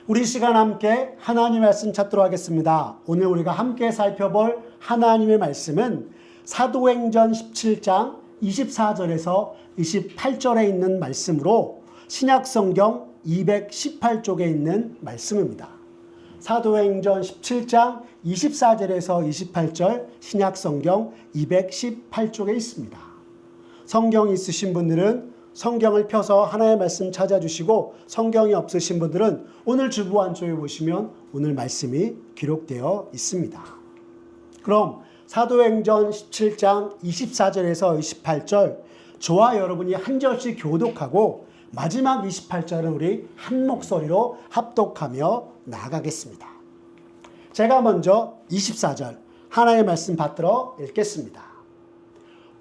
우리 시간 함께 하나님의 말씀 찾도록 하겠습니다. 오늘 우리가 함께 살펴볼 하나님의 말씀은 사도행전 17장 24절에서 28절에 있는 말씀으로 신약성경 218쪽에 있는 말씀입니다. 사도행전 17장 24절에서 28절 신약성경 218쪽에 있습니다. 성경 있으신 분들은 성경을 펴서 하나의 말씀 찾아주시고, 성경이 없으신 분들은 오늘 주보 안쪽에 보시면 오늘 말씀이 기록되어 있습니다. 그럼 사도행전 17장 24절에서 28절 저와 여러분이 한 절씩 교독하고 마지막 28절은 우리 한 목소리로 합독하며 나아가겠습니다. 제가 먼저 24절 하나의 말씀 받들어 읽겠습니다.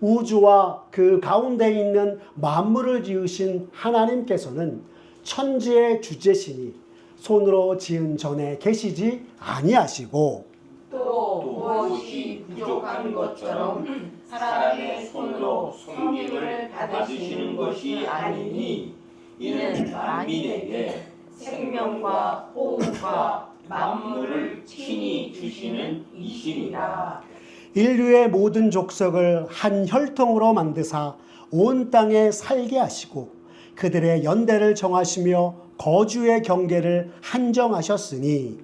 우주와 그 가운데 있는 만물을 지으신 하나님께서는 천지의 주제시니 손으로 지은 전에 계시지 아니하시고 또 무엇이 부족한 것처럼 사람의 손으로 섬김을 받으시는 것이 아니니 이는 만민에게 생명과 호흡과 만물을 친히 주시는 이시니라. 인류의 모든 족속을 한 혈통으로 만드사 온 땅에 살게 하시고 그들의 연대를 정하시며 거주의 경계를 한정하셨으니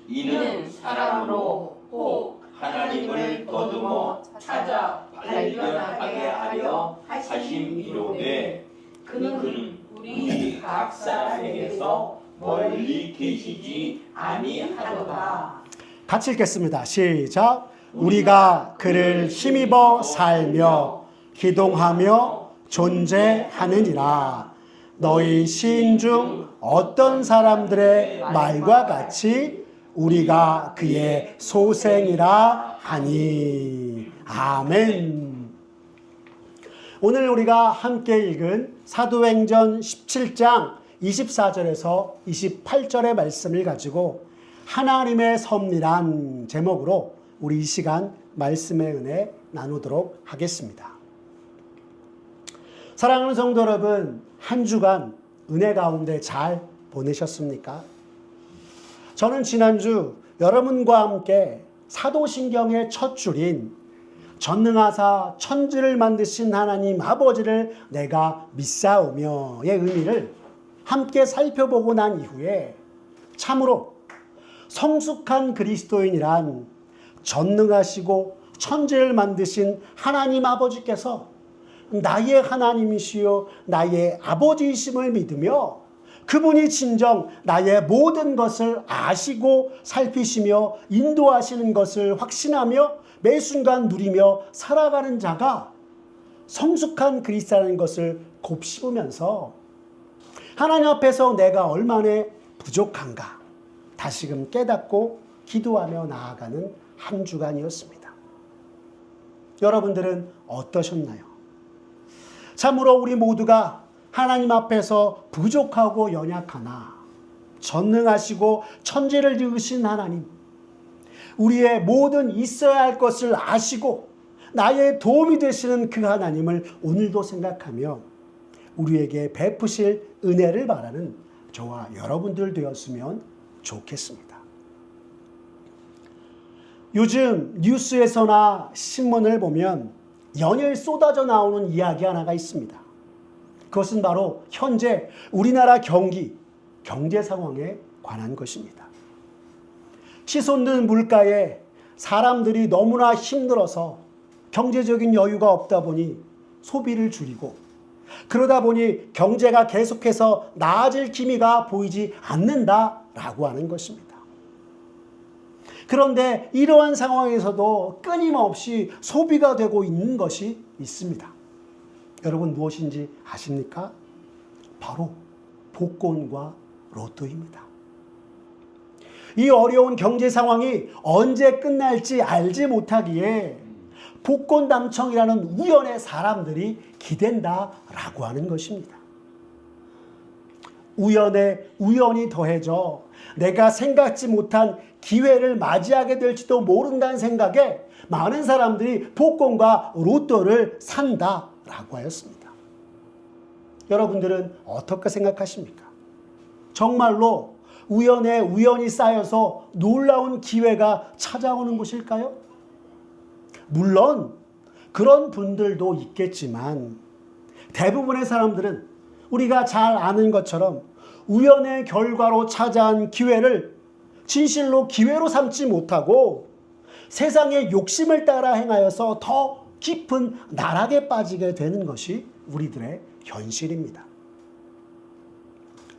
이는 사람으로 혹 하나님을 더듬어 찾아 발견하게 하려 하심이로되 그는 우리 각 사람에게서 멀리 계시지 아니하도다. 같이 읽겠습니다. 시작. 우리가 그를 힘입어 살며 기동하며 존재하느니라. 너희 시인 중 어떤 사람들의 말과 같이 우리가 그의 소생이라 하니. 아멘. 오늘 우리가 함께 읽은 사도행전 17장 24절에서 28절의 말씀을 가지고 하나님의 섭리란 제목으로 우리 이 시간 말씀의 은혜 나누도록 하겠습니다. 사랑하는 성도 여러분, 한 주간 은혜 가운데 잘 보내셨습니까? 저는 지난주 여러분과 함께 사도신경의 첫 줄인 전능하사 천지를 만드신 하나님 아버지를 내가 믿사오며의 의미를 함께 살펴보고 난 이후에 참으로 성숙한 그리스도인이란 전능하시고 천지를 만드신 하나님 아버지께서 나의 하나님이시요 나의 아버지이심을 믿으며 그분이 진정 나의 모든 것을 아시고 살피시며 인도하시는 것을 확신하며 매 순간 누리며 살아가는 자가 성숙한 그리스도라는 것을 곱씹으면서 하나님 앞에서 내가 얼마나 부족한가 다시금 깨닫고 기도하며 나아가는 한 주간이었습니다. 여러분들은 어떠셨나요? 참으로 우리 모두가 하나님 앞에서 부족하고 연약하나 전능하시고 천지를 지으신 하나님, 우리의 모든 있어야 할 것을 아시고 나의 도움이 되시는 그 하나님을 오늘도 생각하며 우리에게 베푸실 은혜를 바라는 저와 여러분들 되었으면 좋겠습니다. 요즘 뉴스에서나 신문을 보면 연일 쏟아져 나오는 이야기 하나가 있습니다. 그것은 바로 현재 우리나라 경제 상황에 관한 것입니다. 치솟는 물가에 사람들이 너무나 힘들어서 경제적인 여유가 없다 보니 소비를 줄이고 그러다 보니 경제가 계속해서 나아질 기미가 보이지 않는다라고 하는 것입니다. 그런데 이러한 상황에서도 끊임없이 소비가 되고 있는 것이 있습니다. 여러분 무엇인지 아십니까? 바로 복권과 로또입니다. 이 어려운 경제 상황이 언제 끝날지 알지 못하기에 복권 당첨이라는 우연의 사람들이 기댄다라고 하는 것입니다. 우연에 우연이 더해져 내가 생각지 못한 기회를 맞이하게 될지도 모른다는 생각에 많은 사람들이 복권과 로또를 산다라고 하였습니다. 여러분들은 어떻게 생각하십니까? 정말로 우연에 우연이 쌓여서 놀라운 기회가 찾아오는 것일까요? 물론 그런 분들도 있겠지만 대부분의 사람들은 우리가 잘 아는 것처럼 우연의 결과로 찾아온 기회를 진실로 기회로 삼지 못하고 세상의 욕심을 따라 행하여서 더 깊은 나락에 빠지게 되는 것이 우리들의 현실입니다.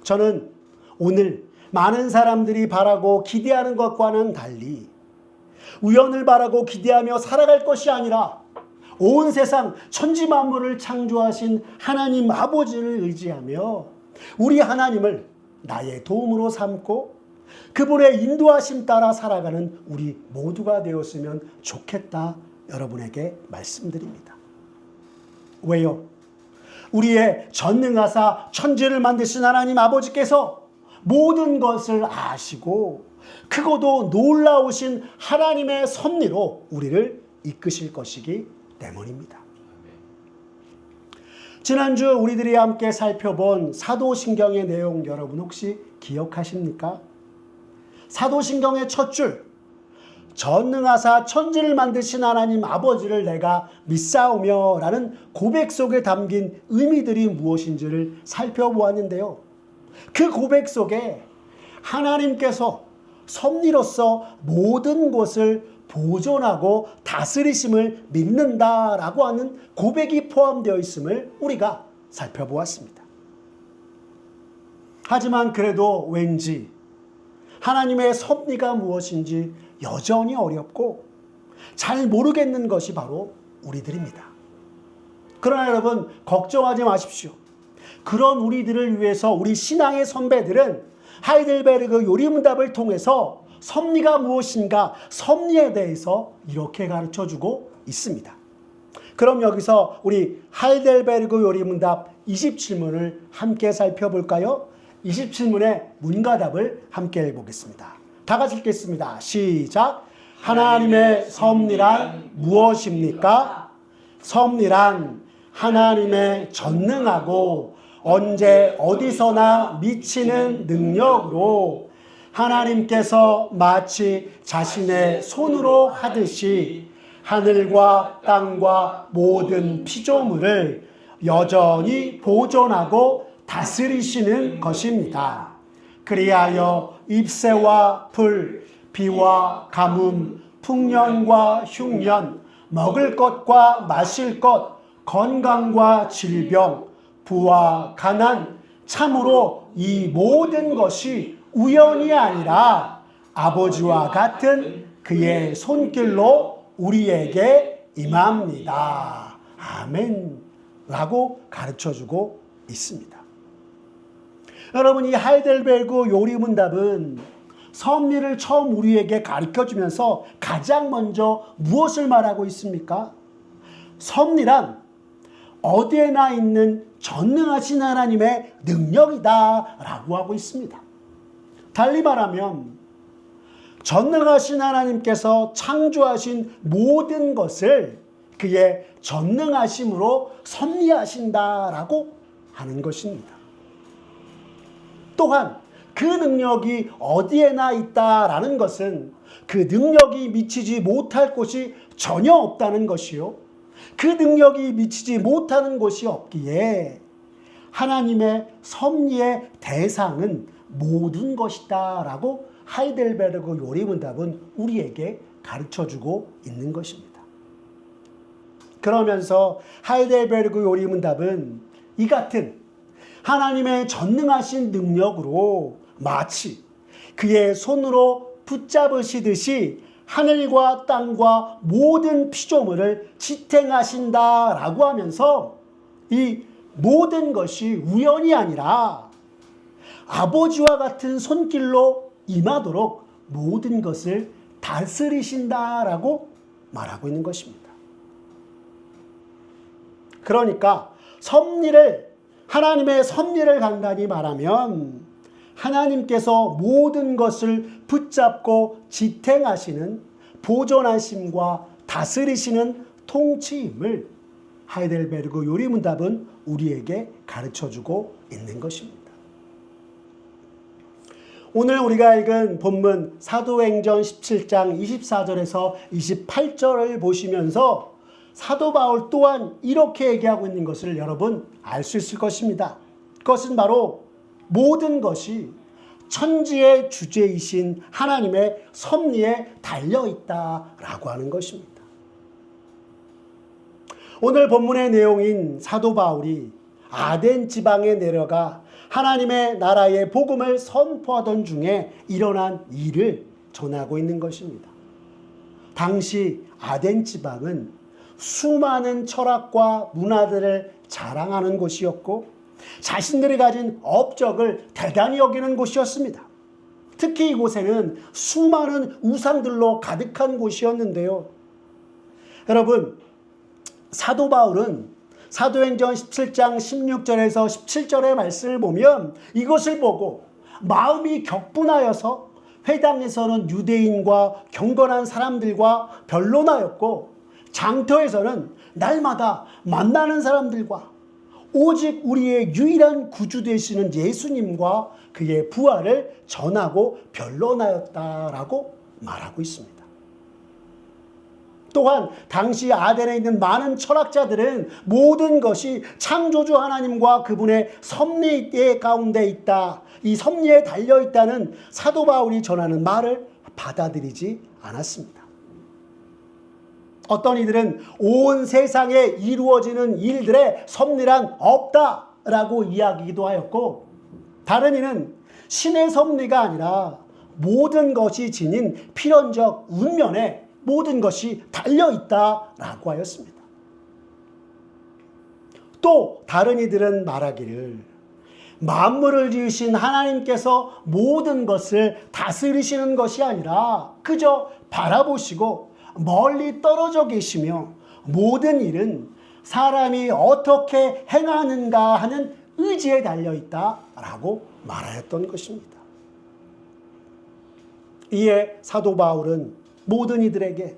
저는 오늘 많은 사람들이 바라고 기대하는 것과는 달리 우연을 바라고 기대하며 살아갈 것이 아니라 온 세상 천지만물을 창조하신 하나님 아버지를 의지하며 우리 하나님을 나의 도움으로 삼고 그분의 인도하심 따라 살아가는 우리 모두가 되었으면 좋겠다 여러분에게 말씀드립니다. 왜요? 우리의 전능하사 천지를 만드신 하나님 아버지께서 모든 것을 아시고 크고도 놀라우신 하나님의 섭리로 우리를 이끄실 것이기 때문입니다. 지난주 우리들이 함께 살펴본 사도신경의 내용 여러분 혹시 기억하십니까? 사도신경의 첫 줄, 전능하사 천지를 만드신 하나님 아버지를 내가 믿사오며 라는 고백 속에 담긴 의미들이 무엇인지를 살펴보았는데요. 그 고백 속에 하나님께서 섭리로서 모든 것을 보존하고 다스리심을 믿는다라고 하는 고백이 포함되어 있음을 우리가 살펴보았습니다. 하지만 그래도 왠지 하나님의 섭리가 무엇인지 여전히 어렵고 잘 모르겠는 것이 바로 우리들입니다. 그러나 여러분 걱정하지 마십시오. 그런 우리들을 위해서 우리 신앙의 선배들은 하이델베르그 요리문답을 통해서 섭리가 무엇인가 섭리에 대해서 이렇게 가르쳐주고 있습니다. 그럼 여기서 우리 하이델베르그 요리문답 20질문을 함께 살펴볼까요? 20질문의 문과답을 함께 해보겠습니다. 다 같이 읽겠습니다. 시작. 하나님의 섭리란 무엇입니까? 섭리란 하나님의 전능하고 언제 어디서나 미치는 능력으로 하나님께서 마치 자신의 손으로 하듯이 하늘과 땅과 모든 피조물을 여전히 보존하고 다스리시는 것입니다. 그리하여 잎새와 풀, 비와 가뭄, 풍년과 흉년, 먹을 것과 마실 것, 건강과 질병, 부와 가난, 참으로 이 모든 것이 우연이 아니라 아버지와 같은 그의 손길로 우리에게 임합니다. 아멘. 라고 가르쳐주고 있습니다. 여러분, 이 하이델베르그 요리문답은 섭리를 처음 우리에게 가르쳐주면서 가장 먼저 무엇을 말하고 있습니까? 섭리란 어디에나 있는 전능하신 하나님의 능력이다 라고 하고 있습니다. 달리 말하면 전능하신 하나님께서 창조하신 모든 것을 그의 전능하심으로 섭리하신다라고 하는 것입니다. 또한 그 능력이 어디에나 있다라는 것은 그 능력이 미치지 못할 곳이 전혀 없다는 것이요. 그 능력이 미치지 못하는 곳이 없기에 하나님의 섭리의 대상은 모든 것이다 라고 하이델베르그 요리문답은 우리에게 가르쳐주고 있는 것입니다. 그러면서 하이델베르그 요리문답은 이 같은 하나님의 전능하신 능력으로 마치 그의 손으로 붙잡으시듯이 하늘과 땅과 모든 피조물을 지탱하신다라고 하면서 이 모든 것이 우연이 아니라 아버지와 같은 손길로 임하도록 모든 것을 다스리신다라고 말하고 있는 것입니다. 그러니까 하나님의 섭리를 간단히 말하면 하나님께서 모든 것을 붙잡고 지탱하시는 보존하심과 다스리시는 통치임을 하이델베르그 요리문답은 우리에게 가르쳐주고 있는 것입니다. 오늘 우리가 읽은 본문 사도행전 17장 24절에서 28절을 보시면서 사도 바울 또한 이렇게 얘기하고 있는 것을 여러분 알 수 있을 것입니다. 그것은 바로 모든 것이 천지의 주제이신 하나님의 섭리에 달려있다라고 하는 것입니다. 오늘 본문의 내용인 사도 바울이 아덴 지방에 내려가 하나님의 나라의 복음을 선포하던 중에 일어난 일을 전하고 있는 것입니다. 당시 아덴 지방은 수많은 철학과 문화들을 자랑하는 곳이었고 자신들이 가진 업적을 대단히 여기는 곳이었습니다. 특히 이곳에는 수많은 우상들로 가득한 곳이었는데요. 여러분, 사도 바울은 사도행전 17장 16절에서 17절의 말씀을 보면 이것을 보고 마음이 격분하여서 회당에서는 유대인과 경건한 사람들과 변론하였고 장터에서는 날마다 만나는 사람들과 오직 우리의 유일한 구주 되시는 예수님과 그의 부활을 전하고 변론하였다라고 말하고 있습니다. 또한 당시 아덴에 있는 많은 철학자들은 모든 것이 창조주 하나님과 그분의 섭리 가운데 있다, 이 섭리에 달려있다는 사도 바울이 전하는 말을 받아들이지 않았습니다. 어떤 이들은 온 세상에 이루어지는 일들의 섭리란 없다라고 이야기도 하였고, 다른 이는 신의 섭리가 아니라 모든 것이 지닌 필연적 운명에 모든 것이 달려있다라고 하였습니다. 또 다른 이들은 말하기를 만물을 지으신 하나님께서 모든 것을 다스리시는 것이 아니라 그저 바라보시고 멀리 떨어져 계시며 모든 일은 사람이 어떻게 행하는가 하는 의지에 달려있다라고 말하였던 것입니다. 이에 사도 바울은 모든 이들에게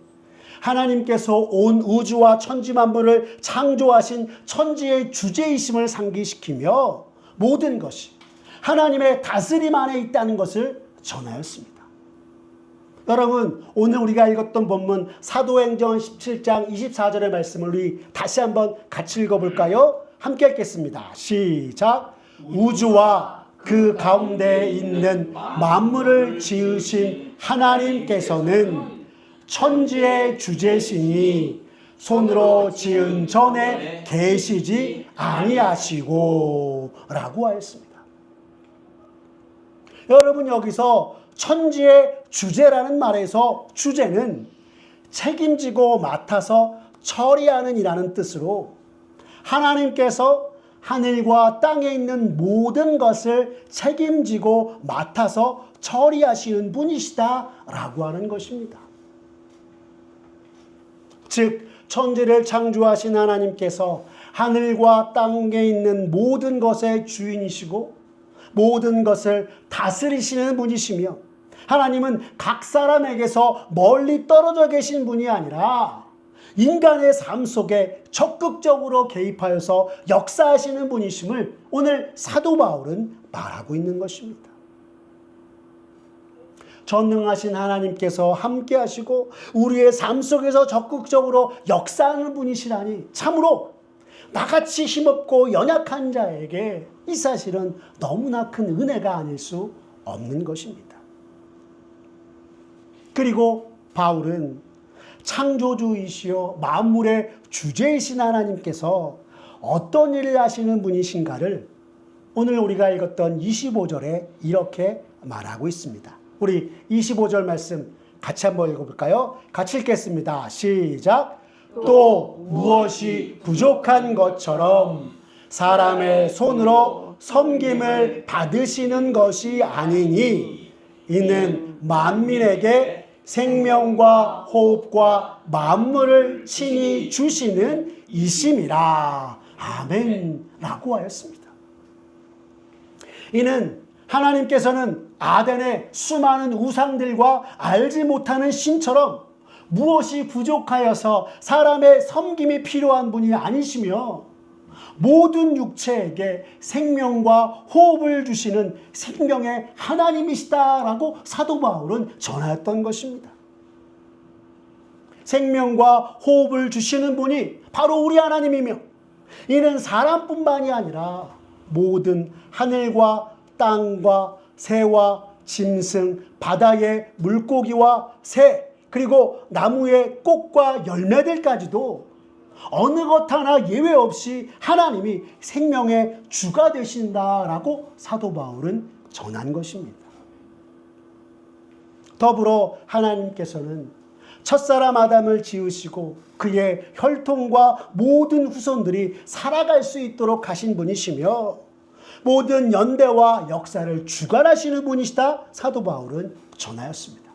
하나님께서 온 우주와 천지 만물을 창조하신 천지의 주제이심을 상기시키며 모든 것이 하나님의 다스림 안에 있다는 것을 전하였습니다. 여러분, 오늘 우리가 읽었던 본문 사도행전 17장 24절의 말씀을 우리 다시 한번 같이 읽어볼까요? 함께 읽겠습니다. 시작. 우주와 그 가운데 있는 만물을 지으신 하나님께서는 천지의 주제시니 손으로 지은 전에 계시지 아니하시고 라고 하였습니다. 여러분, 여기서 천지의 주제라는 말에서 주제는 책임지고 맡아서 처리하는 이라는 뜻으로 하나님께서 하늘과 땅에 있는 모든 것을 책임지고 맡아서 처리하시는 분이시다라고 하는 것입니다. 즉 천지를 창조하신 하나님께서 하늘과 땅에 있는 모든 것의 주인이시고 모든 것을 다스리시는 분이시며 하나님은 각 사람에게서 멀리 떨어져 계신 분이 아니라 인간의 삶 속에 적극적으로 개입하여서 역사하시는 분이심을 오늘 사도 바울은 말하고 있는 것입니다. 전능하신 하나님께서 함께 하시고 우리의 삶 속에서 적극적으로 역사하는 분이시라니 참으로 나같이 힘없고 연약한 자에게 이 사실은 너무나 큰 은혜가 아닐 수 없는 것입니다. 그리고 바울은 창조주이시여 만물의 주제이신 하나님께서 어떤 일을 하시는 분이신가를 오늘 우리가 읽었던 25절에 이렇게 말하고 있습니다. 우리 25절 말씀 같이 한번 읽어볼까요? 같이 읽겠습니다. 시작. 또 무엇이 부족한 것처럼 사람의 손으로 섬김을 받으시는 것이 아니니 이는 만민에게 생명과 호흡과 만물을 친히 주시는 이심이라. 아멘 라고 하였습니다. 이는 하나님께서는 아덴의 수많은 우상들과 알지 못하는 신처럼 무엇이 부족하여서 사람의 섬김이 필요한 분이 아니시며 모든 육체에게 생명과 호흡을 주시는 생명의 하나님이시다라고 사도 바울은 전하였던 것입니다. 생명과 호흡을 주시는 분이 바로 우리 하나님이며, 이는 사람뿐만이 아니라 모든 하늘과 땅과 새와 짐승, 바다의 물고기와 새, 그리고 나무의 꽃과 열매들까지도 어느 것 하나 예외 없이 하나님이 생명의 주가 되신다라고 사도 바울은 전한 것입니다. 더불어 하나님께서는 첫사람 아담을 지으시고 그의 혈통과 모든 후손들이 살아갈 수 있도록 하신 분이시며 모든 연대와 역사를 주관하시는 분이시다 사도 바울은 전하였습니다.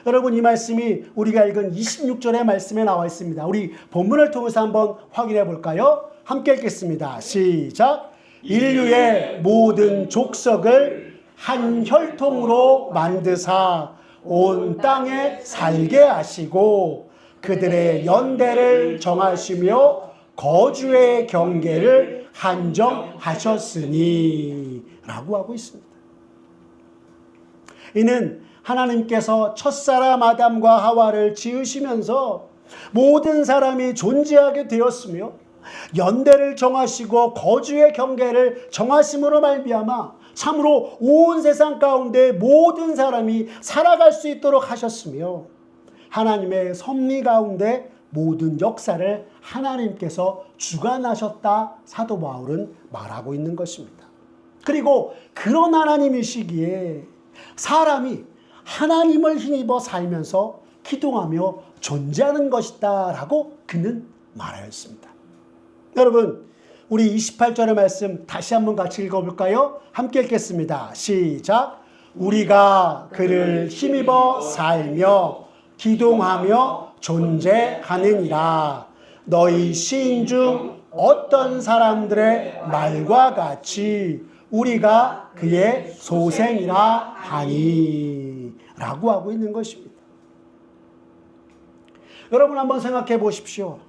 여러분, 이 말씀이 우리가 읽은 26절의 말씀에 나와 있습니다. 우리 본문을 통해서 한번 확인해 볼까요? 함께 읽겠습니다. 시작. 인류의 모든 족속을 한 혈통으로 만드사 온 땅에 살게 하시고 그들의 연대를 정하시며 거주의 경계를 한정하셨으니 라고 하고 있습니다. 이는 하나님께서 첫사람 아담과 하와를 지으시면서 모든 사람이 존재하게 되었으며 연대를 정하시고 거주의 경계를 정하심으로 말미암아 참으로 온 세상 가운데 모든 사람이 살아갈 수 있도록 하셨으며 하나님의 섭리 가운데 모든 역사를 하나님께서 주관하셨다 사도 바울은 말하고 있는 것입니다. 그리고 그런 하나님이시기에 사람이 하나님을 힘입어 살면서 기동하며 존재하는 것이다 라고 그는 말하였습니다. 여러분, 우리 28절의 말씀 다시 한번 같이 읽어볼까요? 함께 읽겠습니다. 시작. 우리가 그를 힘입어 살며 기동하며 존재하느니라. 너희 시인 중 어떤 사람들의 말과 같이 우리가 그의 소생이라 하니 라고 하고 있는 것입니다. 여러분, 한번 생각해 보십시오.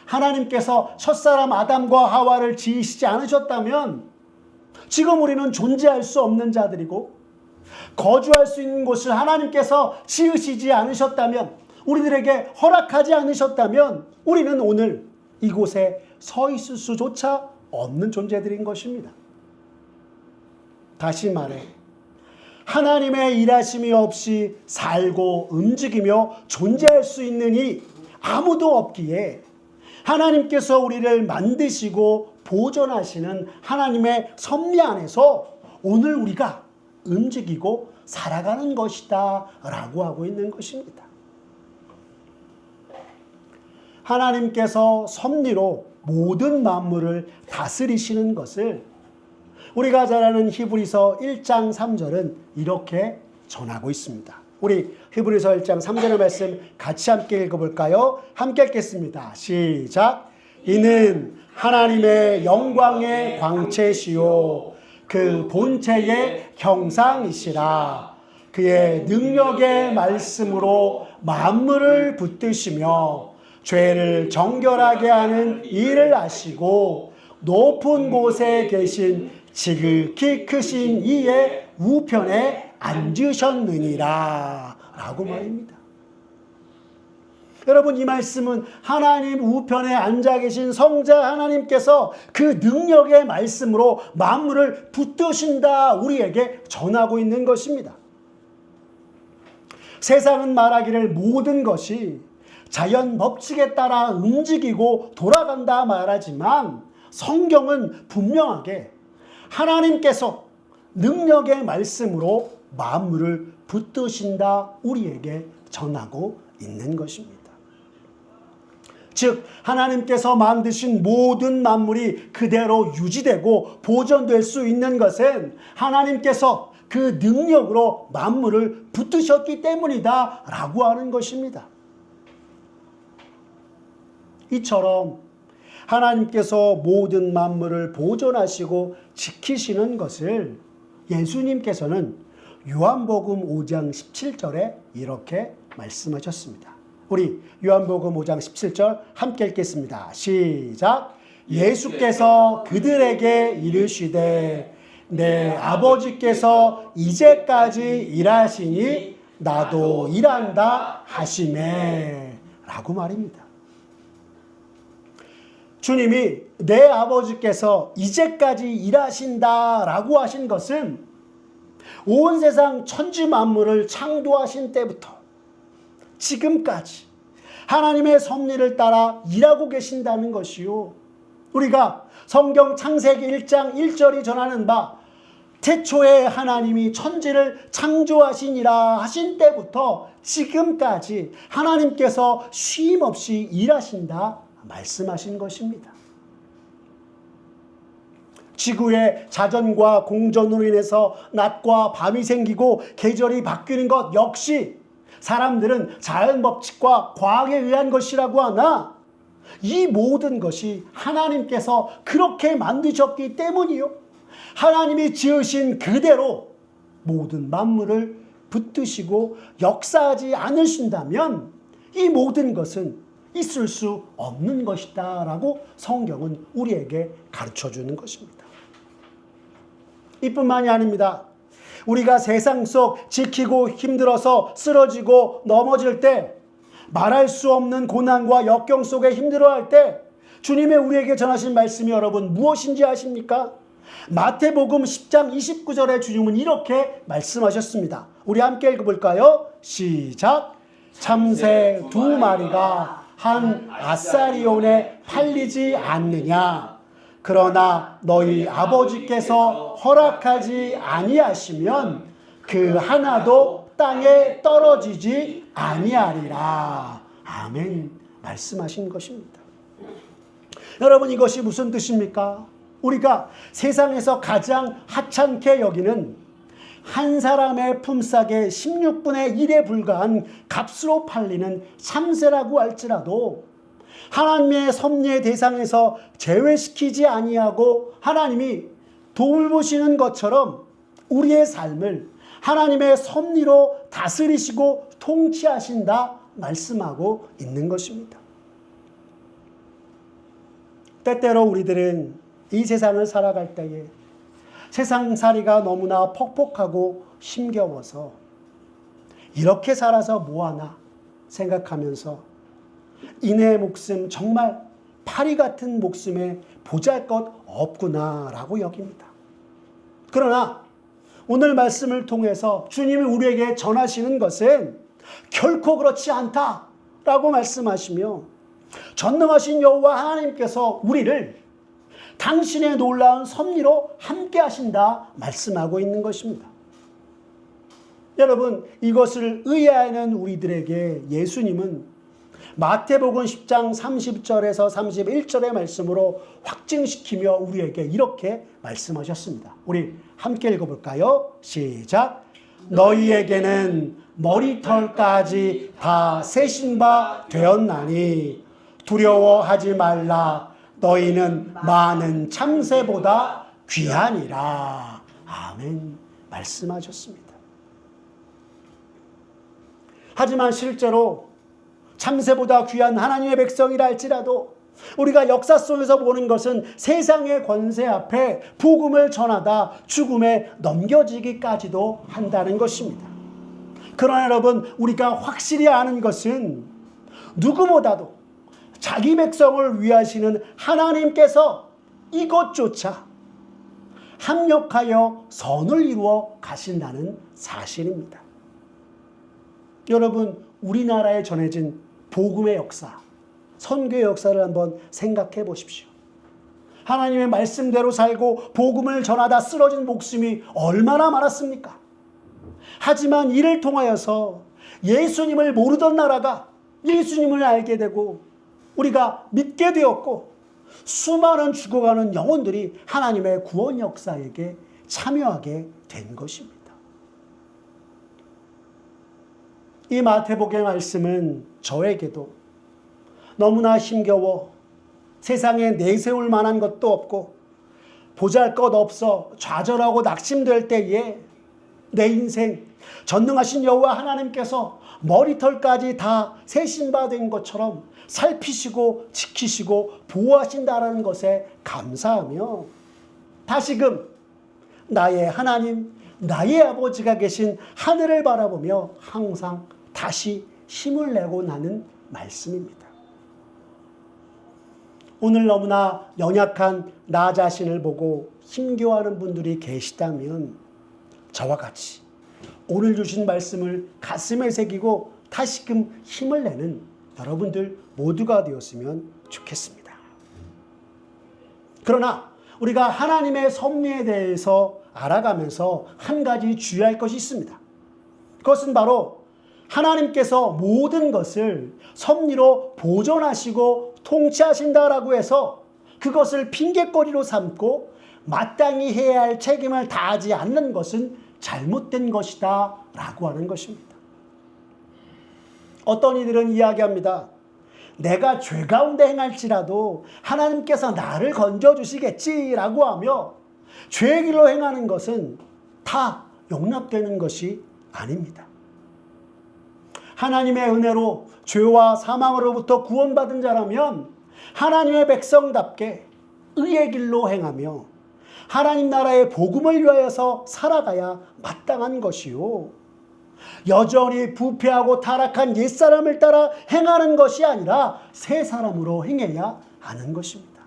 하나님께서 첫사람 아담과 하와를 지으시지 않으셨다면 지금 우리는 존재할 수 없는 자들이고, 거주할 수 있는 곳을 하나님께서 지으시지 않으셨다면, 우리들에게 허락하지 않으셨다면 우리는 오늘 이곳에 서 있을 수조차 없는 존재들인 것입니다. 다시 말해 하나님의 일하심이 없이 살고 움직이며 존재할 수 있는 이 아무도 없기에 하나님께서 우리를 만드시고 보존하시는 하나님의 섭리 안에서 오늘 우리가 움직이고 살아가는 것이다 라고 하고 있는 것입니다. 하나님께서 섭리로 모든 만물을 다스리시는 것을 우리가 잘 아는 히브리서 1장 3절은 이렇게 전하고 있습니다. 우리 히브리서 1장 3절의 말씀 같이 함께 읽어볼까요? 함께 읽겠습니다. 시작. 이는 하나님의 영광의 광채시요 그 본체의 형상이시라. 그의 능력의 말씀으로 만물을 붙드시며 죄를 정결하게 하는 일을 하시고 높은 곳에 계신 지극히 크신 이의 우편에 앉으셨느니라 라고 말입니다. 여러분, 이 말씀은 하나님 우편에 앉아 계신 성자 하나님께서 그 능력의 말씀으로 만물을 붙드신다 우리에게 전하고 있는 것입니다. 세상은 말하기를 모든 것이 자연 법칙에 따라 움직이고 돌아간다 말하지만 성경은 분명하게 하나님께서 능력의 말씀으로 만물을 붙드신다 우리에게 전하고 있는 것입니다. 즉 하나님께서 만드신 모든 만물이 그대로 유지되고 보존될 수 있는 것은 하나님께서 그 능력으로 만물을 붙드셨기 때문이다 라고 하는 것입니다. 이처럼 하나님께서 모든 만물을 보존하시고 지키시는 것을 예수님께서는 요한복음 5장 17절에 이렇게 말씀하셨습니다. 우리 요한복음 5장 17절 함께 읽겠습니다. 시작. 예수께서 그들에게 이르시되 내 아버지께서 이제까지 일하시니 나도 일한다 하시매 라고 말입니다. 주님이 내 아버지께서 이제까지 일하신다 라고 하신 것은 온 세상 천지 만물을 창조하신 때부터 지금까지 하나님의 섭리를 따라 일하고 계신다는 것이요. 우리가 성경 창세기 1장 1절이 전하는 바 태초에 하나님이 천지를 창조하시니라 하신 때부터 지금까지 하나님께서 쉼 없이 일하신다 말씀하신 것입니다. 지구의 자전과 공전으로 인해서 낮과 밤이 생기고 계절이 바뀌는 것 역시 사람들은 자연 법칙과 과학에 의한 것이라고 하나 이 모든 것이 하나님께서 그렇게 만드셨기 때문이요. 하나님이 지으신 그대로 모든 만물을 붙드시고 역사하지 않으신다면 이 모든 것은 있을 수 없는 것이다 라고 성경은 우리에게 가르쳐주는 것입니다. 이뿐만이 아닙니다. 우리가 세상 속 지키고 힘들어서 쓰러지고 넘어질 때 말할 수 없는 고난과 역경 속에 힘들어할 때 주님의 우리에게 전하신 말씀이 여러분 무엇인지 아십니까? 마태복음 10장 29절에 주님은 이렇게 말씀하셨습니다. 우리 함께 읽어볼까요? 시작! 참새 두 마리가 한 아사리온에 팔리지 않느냐? 그러나 너희 아버지께서 허락하지 아니하시면 그 하나도 땅에 떨어지지 아니하리라. 아멘. 말씀하신 것입니다. 여러분 이것이 무슨 뜻입니까? 우리가 세상에서 가장 하찮게 여기는 한 사람의 품삯의 16분의 1에 불과한 값으로 팔리는 참새라고 할지라도 하나님의 섭리의 대상에서 제외시키지 아니하고 하나님이 돌보시는 것처럼 우리의 삶을 하나님의 섭리로 다스리시고 통치하신다 말씀하고 있는 것입니다. 때때로 우리들은 이 세상을 살아갈 때에 세상살이가 너무나 퍽퍽하고 힘겨워서 이렇게 살아서 뭐하나 생각하면서 인의 목숨 정말 파리 같은 목숨에 보잘것 없구나라고 여깁니다. 그러나 오늘 말씀을 통해서 주님이 우리에게 전하시는 것은 결코 그렇지 않다라고 말씀하시며 전능하신 여호와 하나님께서 우리를 당신의 놀라운 섭리로 함께 하신다 말씀하고 있는 것입니다. 여러분 이것을 의아해하는 우리들에게 예수님은 마태복음 10장 30절에서 31절의 말씀으로 확증시키며 우리에게 이렇게 말씀하셨습니다. 우리 함께 읽어볼까요? 시작! 너희에게는 머리털까지 다 세신 바 되었나니 두려워하지 말라. 너희는 많은 참새보다 귀하니라. 아멘. 말씀하셨습니다. 하지만 실제로 참새보다 귀한 하나님의 백성이라 할지라도 우리가 역사 속에서 보는 것은 세상의 권세 앞에 복음을 전하다 죽음에 넘겨지기까지도 한다는 것입니다. 그러나 여러분 우리가 확실히 아는 것은 누구보다도 자기 백성을 위하시는 하나님께서 이것조차 합력하여 선을 이루어 가신다는 사실입니다. 여러분 우리나라에 전해진 복음의 역사, 선교의 역사를 한번 생각해 보십시오. 하나님의 말씀대로 살고 복음을 전하다 쓰러진 목숨이 얼마나 많았습니까? 하지만 이를 통하여서 예수님을 모르던 나라가 예수님을 알게 되고 우리가 믿게 되었고 수많은 죽어가는 영혼들이 하나님의 구원 역사에게 참여하게 된 것입니다. 이 마태복음의 말씀은 저에게도 너무나 힘겨워 세상에 내세울 만한 것도 없고 보잘것 없어 좌절하고 낙심될 때에 내 인생 전능하신 여호와 하나님께서 머리털까지 다 세신받은 것처럼 살피시고 지키시고 보호하신다라는 것에 감사하며 다시금 나의 하나님, 나의 아버지가 계신 하늘을 바라보며 항상 다시 힘을 내고 나는 말씀입니다. 오늘 너무나 연약한 나 자신을 보고 힘겨워하는 분들이 계시다면 저와 같이 오늘 주신 말씀을 가슴에 새기고 다시금 힘을 내는 여러분들 모두가 되었으면 좋겠습니다. 그러나 우리가 하나님의 섭리에 대해서 알아가면서 한 가지 주의할 것이 있습니다. 그것은 바로 하나님께서 모든 것을 섭리로 보존하시고 통치하신다라고 해서 그것을 핑계거리로 삼고 마땅히 해야 할 책임을 다하지 않는 것은 잘못된 것이다 라고 하는 것입니다. 어떤 이들은 이야기합니다. 내가 죄 가운데 행할지라도 하나님께서 나를 건져주시겠지라고 하며 죄의 길로 행하는 것은 다 용납되는 것이 아닙니다. 하나님의 은혜로 죄와 사망으로부터 구원받은 자라면 하나님의 백성답게 의의 길로 행하며 하나님 나라의 복음을 위하여서 살아가야 마땅한 것이요. 여전히 부패하고 타락한 옛사람을 따라 행하는 것이 아니라 새 사람으로 행해야 하는 것입니다.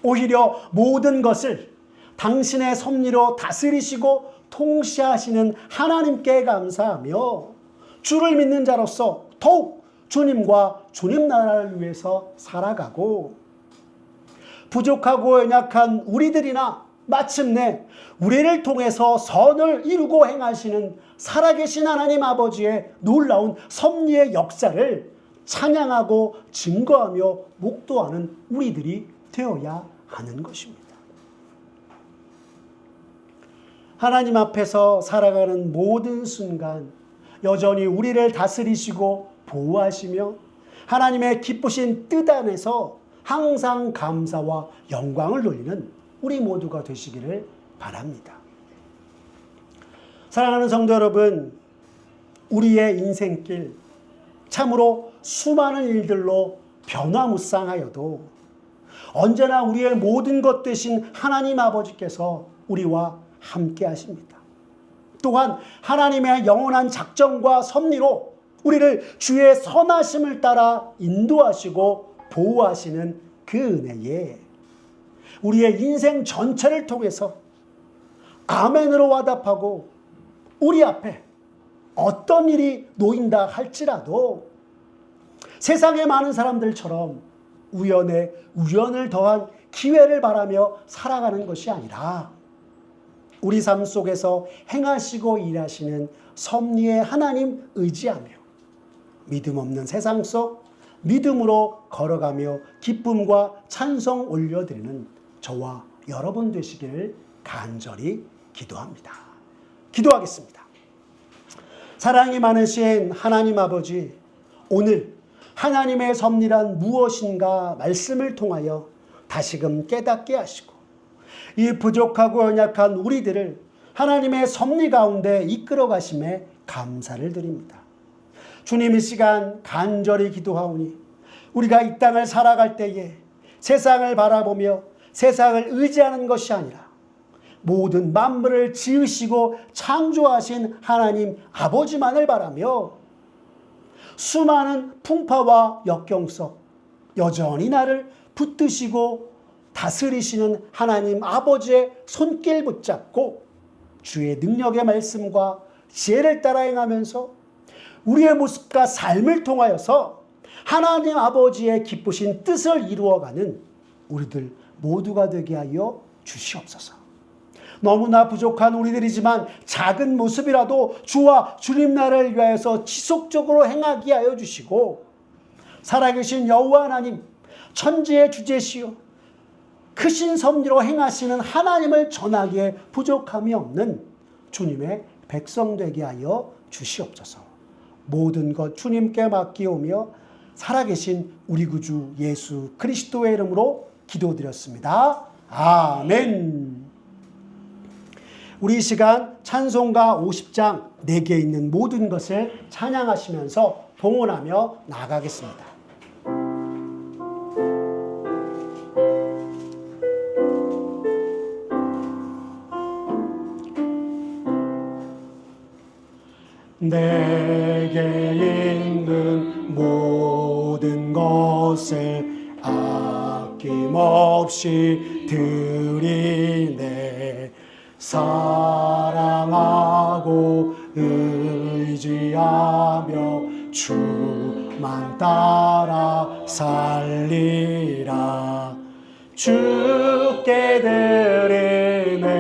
오히려 모든 것을 당신의 섭리로 다스리시고 통치하시는 하나님께 감사하며 주를 믿는 자로서 더욱 주님과 주님 나라를 위해서 살아가고 부족하고 연약한 우리들이나 마침내 우리를 통해서 선을 이루고 행하시는 살아계신 하나님 아버지의 놀라운 섭리의 역사를 찬양하고 증거하며 목도하는 우리들이 되어야 하는 것입니다. 하나님 앞에서 살아가는 모든 순간 여전히 우리를 다스리시고 보호하시며 하나님의 기쁘신 뜻 안에서 항상 감사와 영광을 돌리는 우리 모두가 되시기를 바랍니다. 사랑하는 성도 여러분, 우리의 인생길 참으로 수많은 일들로 변화무쌍하여도 언제나 우리의 모든 것 되신 하나님 아버지께서 우리와 함께 하십니다. 또한 하나님의 영원한 작정과 섭리로 우리를 주의 선하심을 따라 인도하시고 보호하시는 그 은혜에 우리의 인생 전체를 통해서 아멘으로 와답하고 우리 앞에 어떤 일이 놓인다 할지라도 세상의 많은 사람들처럼 우연에 우연을 더한 기회를 바라며 살아가는 것이 아니라 우리 삶 속에서 행하시고 일하시는 섭리의 하나님 의지하며 믿음 없는 세상 속 믿음으로 걸어가며 기쁨과 찬송 올려드리는 저와 여러분 되시기를 간절히 기도합니다. 기도하겠습니다. 사랑이 많으신 하나님 아버지, 오늘 하나님의 섭리란 무엇인가 말씀을 통하여 다시금 깨닫게 하시고 이 부족하고 연약한 우리들을 하나님의 섭리 가운데 이끌어 가심에 감사를 드립니다. 주님, 이 시간 간절히 기도하오니 우리가 이 땅을 살아갈 때에 세상을 바라보며 세상을 의지하는 것이 아니라 모든 만물을 지으시고 창조하신 하나님 아버지만을 바라며 수많은 풍파와 역경 속 여전히 나를 붙드시고 다스리시는 하나님 아버지의 손길 붙잡고 주의 능력의 말씀과 지혜를 따라 행하면서 우리의 모습과 삶을 통하여서 하나님 아버지의 기쁘신 뜻을 이루어가는 우리들 모두가 되게 하여 주시옵소서. 너무나 부족한 우리들이지만 작은 모습이라도 주와 주님 나라를 위하여서 지속적으로 행하게 하여 주시고 살아계신 여호와 하나님, 천지의 주제시요 크신 섭리로 행하시는 하나님을 전하기에 부족함이 없는 주님의 백성 되게 하여 주시옵소서. 모든 것 주님께 맡기오며 살아계신 우리 구주 예수 그리스도의 이름으로 기도드렸습니다. 아멘. 우리 이 시간 찬송가 50장 4개 있는 모든 것을 찬양하시면서 봉헌하며 나아가겠습니다. 내게 있는 모든 것을 아낌없이 드리네. 사랑하고 의지하며 주만 따라 살리라. 주께 드리네.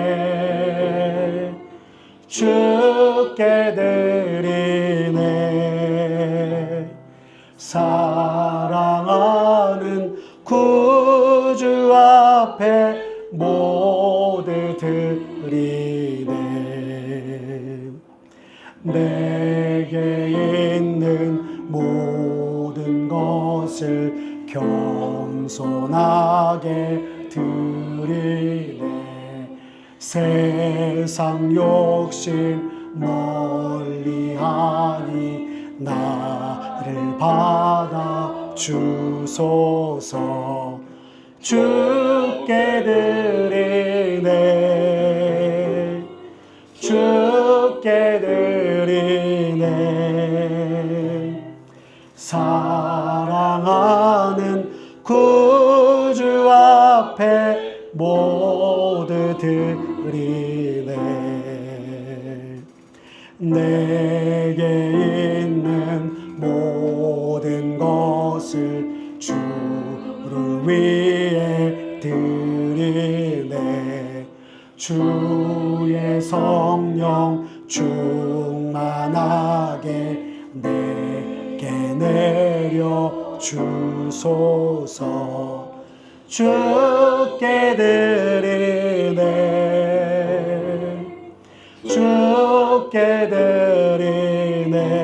주께 드리네. 사랑하는 구주 앞에 모두 드리네. 내게 있는 모든 것을 겸손하게 드리네. 세상 욕심 멀리하니 나를 받아 주소서. 주께 드리네. 주께 드리네. 사랑하는 구주 앞에 모두 드리네. 내게 있는 모든 것을 주를 위해 드리네. 주의 성령 충만하게 내게 내려 주소서. 주께 드리네. 주께 드리네.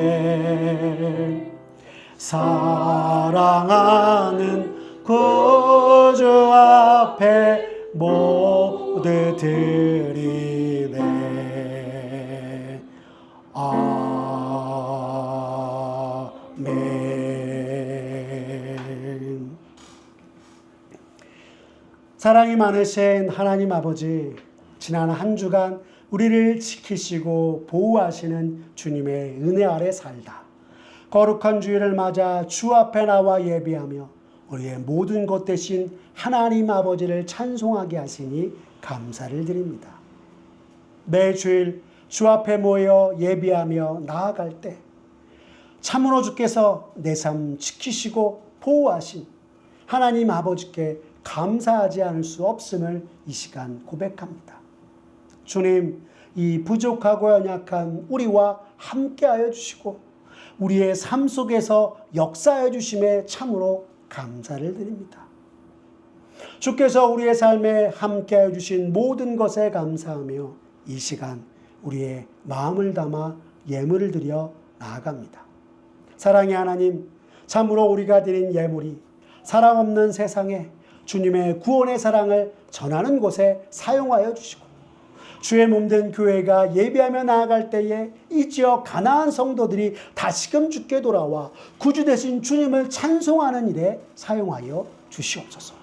사랑하는 구주 앞에 모두 드리네. 아멘. 사랑이 많으신 하나님 아버지, 지난 한 주간 우리를 지키시고 보호하시는 주님의 은혜 아래 살다 거룩한 주일을 맞아 주 앞에 나와 예배하며 우리의 모든 것 대신 하나님 아버지를 찬송하게 하시니 감사를 드립니다. 매주일 주 앞에 모여 예배하며 나아갈 때 참으로 주께서 내 삶 지키시고 보호하신 하나님 아버지께 감사하지 않을 수 없음을 이 시간 고백합니다. 주님, 이 부족하고 연약한 우리와 함께하여 주시고 우리의 삶 속에서 역사해 주심에 참으로 감사를 드립니다. 주께서 우리의 삶에 함께하여 주신 모든 것에 감사하며 이 시간 우리의 마음을 담아 예물을 드려 나아갑니다. 사랑의 하나님, 참으로 우리가 드린 예물이 사랑 없는 세상에 주님의 구원의 사랑을 전하는 곳에 사용하여 주시고 주의 몸된 교회가 예배하며 나아갈 때에 이 지역 가나안 성도들이 다시금 주께 돌아와 구주 되신 주님을 찬송하는 일에 사용하여 주시옵소서.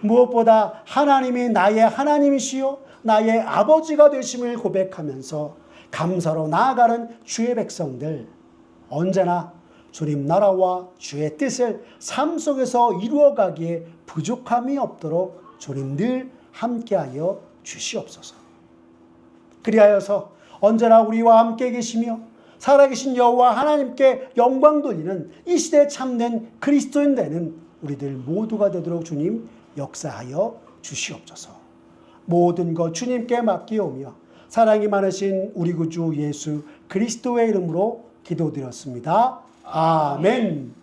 무엇보다 하나님이 나의 하나님이시요 나의 아버지가 되심을 고백하면서 감사로 나아가는 주의 백성들, 언제나 주님 나라와 주의 뜻을 삶 속에서 이루어가기에 부족함이 없도록 주님 늘 함께하여 주시옵소서. 그리하여서 언제나 우리와 함께 계시며 살아계신 여호와 하나님께 영광 돌리는 이 시대에 참된 그리스도인 되는 우리들 모두가 되도록 주님 역사하여 주시옵소서. 모든 것 주님께 맡기오며 사랑이 많으신 우리 구주 예수 그리스도의 이름으로 기도드렸습니다. 아멘.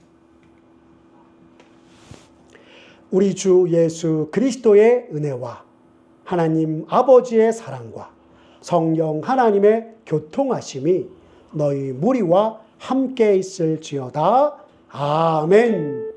우리 주 예수 그리스도의 은혜와 하나님 아버지의 사랑과 성령 하나님의 교통하심이 너희 무리와 함께 있을지어다. 아멘.